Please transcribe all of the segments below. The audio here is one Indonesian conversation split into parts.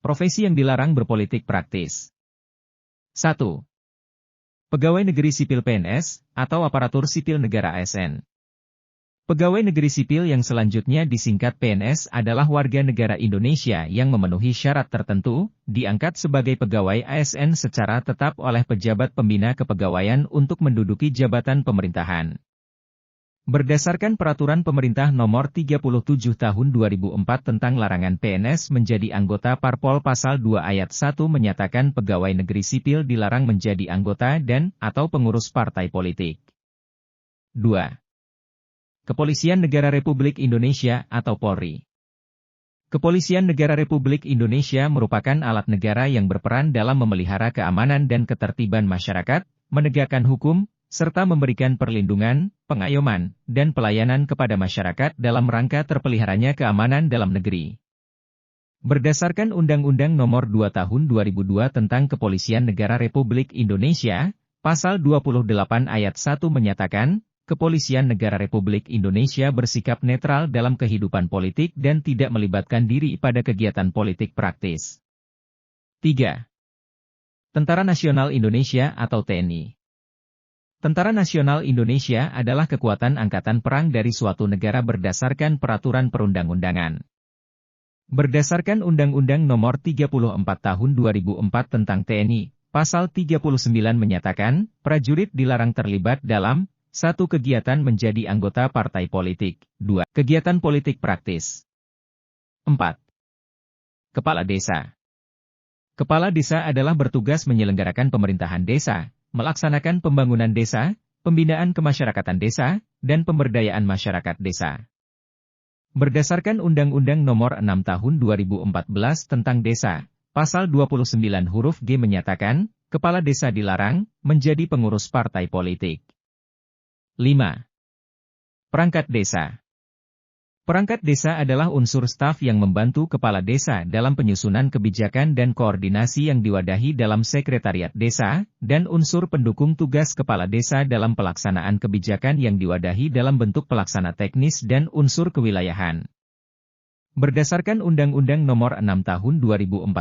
Profesi yang dilarang berpolitik praktis. 1. Pegawai negeri sipil PNS, atau aparatur sipil negara ASN. Pegawai negeri sipil yang selanjutnya disingkat PNS adalah warga negara Indonesia yang memenuhi syarat tertentu, diangkat sebagai pegawai ASN secara tetap oleh pejabat pembina kepegawaian untuk menduduki jabatan pemerintahan. Berdasarkan Peraturan Pemerintah Nomor 37 Tahun 2004 tentang larangan PNS menjadi anggota Parpol Pasal 2 Ayat 1 menyatakan pegawai negeri sipil dilarang menjadi anggota dan/atau pengurus partai politik. 2. Kepolisian Negara Republik Indonesia atau Polri. Kepolisian Negara Republik Indonesia merupakan alat negara yang berperan dalam memelihara keamanan dan ketertiban masyarakat, menegakkan hukum, serta memberikan perlindungan, pengayoman, dan pelayanan kepada masyarakat dalam rangka terpeliharanya keamanan dalam negeri. Berdasarkan Undang-Undang Nomor 2 Tahun 2002 tentang Kepolisian Negara Republik Indonesia, Pasal 28 Ayat 1 menyatakan, Kepolisian Negara Republik Indonesia bersikap netral dalam kehidupan politik dan tidak melibatkan diri pada kegiatan politik praktis. 3. Tentara Nasional Indonesia atau TNI. Tentara Nasional Indonesia adalah kekuatan angkatan perang dari suatu negara berdasarkan peraturan perundang-undangan. Berdasarkan Undang-Undang Nomor 34 Tahun 2004 tentang TNI, Pasal 39 menyatakan, prajurit dilarang terlibat dalam 1. Kegiatan menjadi anggota partai politik, 2. Kegiatan politik praktis. 4. Kepala Desa. Kepala Desa adalah bertugas menyelenggarakan pemerintahan desa, melaksanakan pembangunan desa, pembinaan kemasyarakatan desa, dan pemberdayaan masyarakat desa. Berdasarkan Undang-Undang Nomor 6 Tahun 2014 tentang Desa, Pasal 29 huruf G menyatakan, kepala desa dilarang menjadi pengurus partai politik. 5. Perangkat desa. Perangkat desa adalah unsur staf yang membantu kepala desa dalam penyusunan kebijakan dan koordinasi yang diwadahi dalam sekretariat desa, dan unsur pendukung tugas kepala desa dalam pelaksanaan kebijakan yang diwadahi dalam bentuk pelaksana teknis dan unsur kewilayahan. Berdasarkan Undang-Undang Nomor 6 Tahun 2014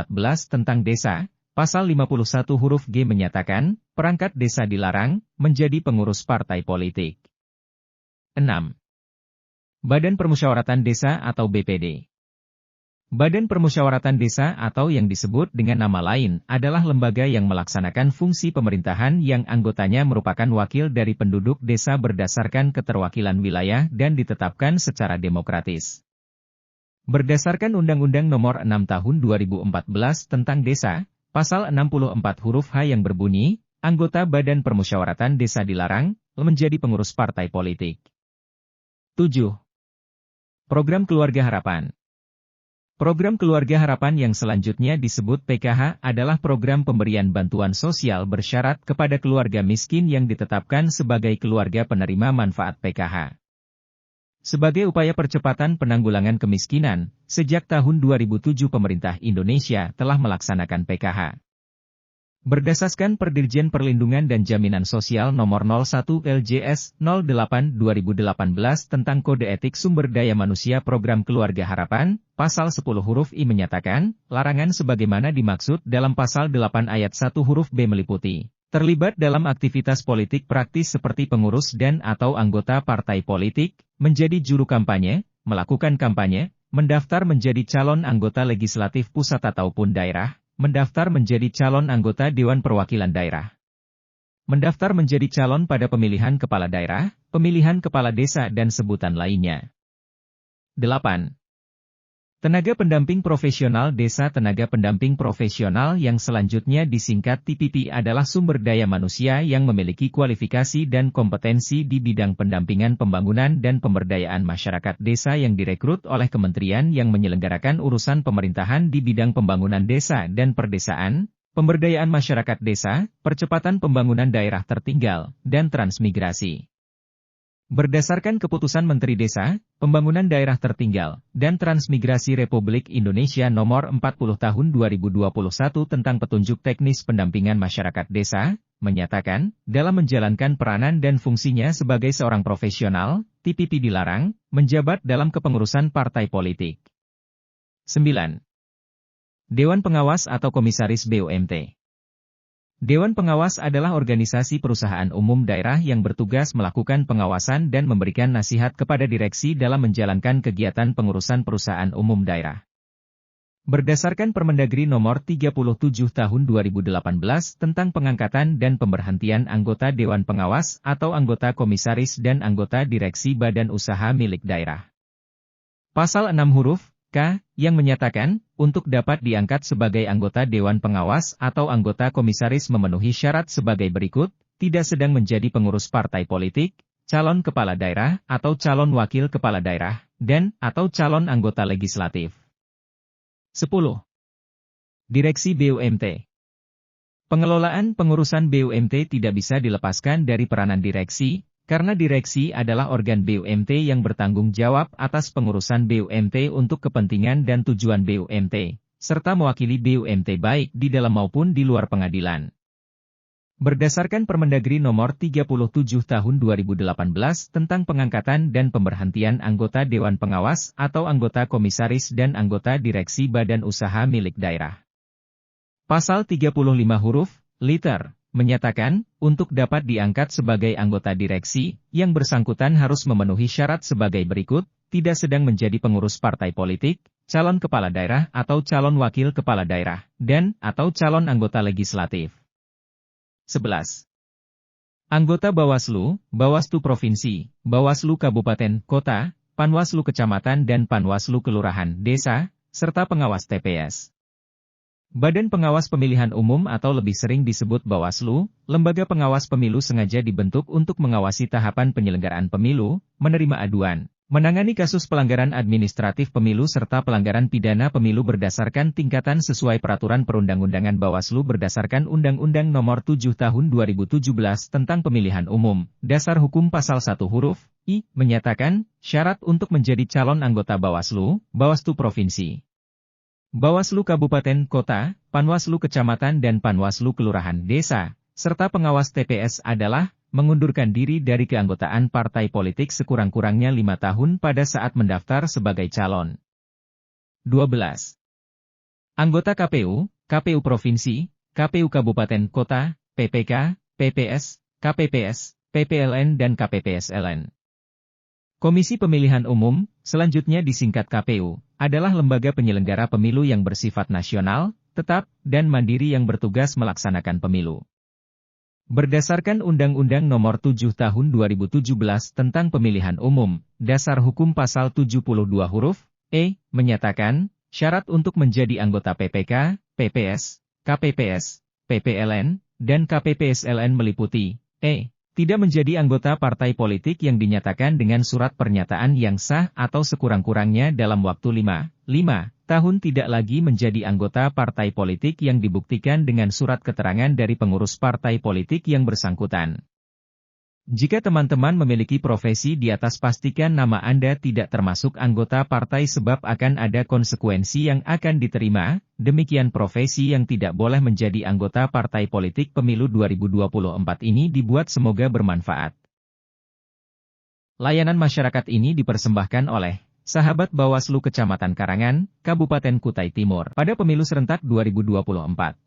tentang Desa, Pasal 51 huruf G menyatakan, perangkat desa dilarang menjadi pengurus partai politik. 6. Badan Permusyawaratan Desa atau BPD. Badan Permusyawaratan Desa atau yang disebut dengan nama lain adalah lembaga yang melaksanakan fungsi pemerintahan yang anggotanya merupakan wakil dari penduduk desa berdasarkan keterwakilan wilayah dan ditetapkan secara demokratis. Berdasarkan Undang-Undang Nomor 6 Tahun 2014 tentang Desa, Pasal 64 huruf H yang berbunyi, anggota Badan Permusyawaratan Desa dilarang menjadi pengurus partai politik. 7. Program Keluarga Harapan. Program Keluarga Harapan yang selanjutnya disebut PKH adalah program pemberian bantuan sosial bersyarat kepada keluarga miskin yang ditetapkan sebagai keluarga penerima manfaat PKH. Sebagai upaya percepatan penanggulangan kemiskinan, sejak tahun 2007 pemerintah Indonesia telah melaksanakan PKH. Berdasarkan Perdirjen Perlindungan dan Jaminan Sosial Nomor 01 LJS 08/2018 tentang Kode Etik Sumber Daya Manusia Program Keluarga Harapan, Pasal 10 huruf I menyatakan, larangan sebagaimana dimaksud dalam Pasal 8 Ayat 1 huruf B meliputi, terlibat dalam aktivitas politik praktis seperti pengurus dan/atau anggota partai politik, menjadi juru kampanye, melakukan kampanye, mendaftar menjadi calon anggota legislatif pusat ataupun daerah, mendaftar menjadi calon anggota Dewan Perwakilan Daerah, mendaftar menjadi calon pada pemilihan kepala daerah, pemilihan kepala desa dan sebutan lainnya. 8. Tenaga Pendamping Profesional Desa. Tenaga pendamping profesional yang selanjutnya disingkat TPP adalah sumber daya manusia yang memiliki kualifikasi dan kompetensi di bidang pendampingan pembangunan dan pemberdayaan masyarakat desa yang direkrut oleh kementerian yang menyelenggarakan urusan pemerintahan di bidang pembangunan desa dan perdesaan, pemberdayaan masyarakat desa, percepatan pembangunan daerah tertinggal, dan transmigrasi. Berdasarkan Keputusan Menteri Desa, Pembangunan Daerah Tertinggal, dan Transmigrasi Republik Indonesia Nomor 40 Tahun 2021 tentang Petunjuk Teknis Pendampingan Masyarakat Desa, menyatakan, dalam menjalankan peranan dan fungsinya sebagai seorang profesional, TPP dilarang menjabat dalam kepengurusan partai politik. 9. Dewan Pengawas atau Komisaris BUMT. Dewan Pengawas adalah organisasi perusahaan umum daerah yang bertugas melakukan pengawasan dan memberikan nasihat kepada direksi dalam menjalankan kegiatan pengurusan perusahaan umum daerah. Berdasarkan Permendagri Nomor 37 Tahun 2018 tentang pengangkatan dan pemberhentian anggota Dewan Pengawas atau anggota komisaris dan anggota direksi badan usaha milik daerah. Pasal 6 huruf K, yang menyatakan, untuk dapat diangkat sebagai anggota Dewan Pengawas atau anggota komisaris memenuhi syarat sebagai berikut, tidak sedang menjadi pengurus partai politik, calon kepala daerah atau calon wakil kepala daerah, dan atau calon anggota legislatif. 10. Direksi BUMT. Pengelolaan pengurusan BUMT tidak bisa dilepaskan dari peranan direksi, karena direksi adalah organ BUMT yang bertanggung jawab atas pengurusan BUMT untuk kepentingan dan tujuan BUMT, serta mewakili BUMT baik di dalam maupun di luar pengadilan. Berdasarkan Permendagri Nomor 37 Tahun 2018 tentang pengangkatan dan pemberhentian anggota Dewan Pengawas atau anggota komisaris dan anggota direksi badan usaha milik daerah. Pasal 35 huruf, liter, menyatakan, untuk dapat diangkat sebagai anggota direksi, yang bersangkutan harus memenuhi syarat sebagai berikut, tidak sedang menjadi pengurus partai politik, calon kepala daerah atau calon wakil kepala daerah, dan atau calon anggota legislatif. 11. Anggota Bawaslu, Bawaslu Provinsi, Bawaslu Kabupaten, Kota, Panwaslu Kecamatan dan Panwaslu Kelurahan, Desa, serta pengawas TPS. Badan Pengawas Pemilihan Umum atau lebih sering disebut Bawaslu, lembaga pengawas pemilu sengaja dibentuk untuk mengawasi tahapan penyelenggaraan pemilu, menerima aduan, menangani kasus pelanggaran administratif pemilu serta pelanggaran pidana pemilu berdasarkan tingkatan sesuai peraturan perundang-undangan Bawaslu berdasarkan Undang-Undang Nomor 7 Tahun 2017 tentang Pemilihan Umum, Dasar Hukum Pasal 1 huruf I, menyatakan, syarat untuk menjadi calon anggota Bawaslu, Bawaslu Provinsi, Bawaslu Kabupaten Kota, Panwaslu Kecamatan dan Panwaslu Kelurahan Desa, serta pengawas TPS adalah, mengundurkan diri dari keanggotaan partai politik sekurang-kurangnya 5 tahun pada saat mendaftar sebagai calon. 12. Anggota KPU, KPU Provinsi, KPU Kabupaten Kota, PPK, PPS, KPPS, PPLN dan KPPSLN. Komisi Pemilihan Umum, selanjutnya disingkat KPU, adalah lembaga penyelenggara pemilu yang bersifat nasional, tetap, dan mandiri yang bertugas melaksanakan pemilu. Berdasarkan Undang-Undang Nomor 7 Tahun 2017 tentang Pemilihan Umum, Dasar Hukum Pasal 72 huruf E, menyatakan, syarat untuk menjadi anggota PPK, PPS, KPPS, PPLN, dan KPPSLN meliputi E. Tidak menjadi anggota partai politik yang dinyatakan dengan surat pernyataan yang sah atau sekurang-kurangnya dalam waktu 5 tahun tidak lagi menjadi anggota partai politik yang dibuktikan dengan surat keterangan dari pengurus partai politik yang bersangkutan. Jika teman-teman memiliki profesi di atas, pastikan nama Anda tidak termasuk anggota partai sebab akan ada konsekuensi yang akan diterima. Demikian profesi yang tidak boleh menjadi anggota partai politik pemilu 2024 ini dibuat, semoga bermanfaat. Layanan masyarakat ini dipersembahkan oleh Sahabat Bawaslu Kecamatan Karangan, Kabupaten Kutai Timur, pada pemilu serentak 2024.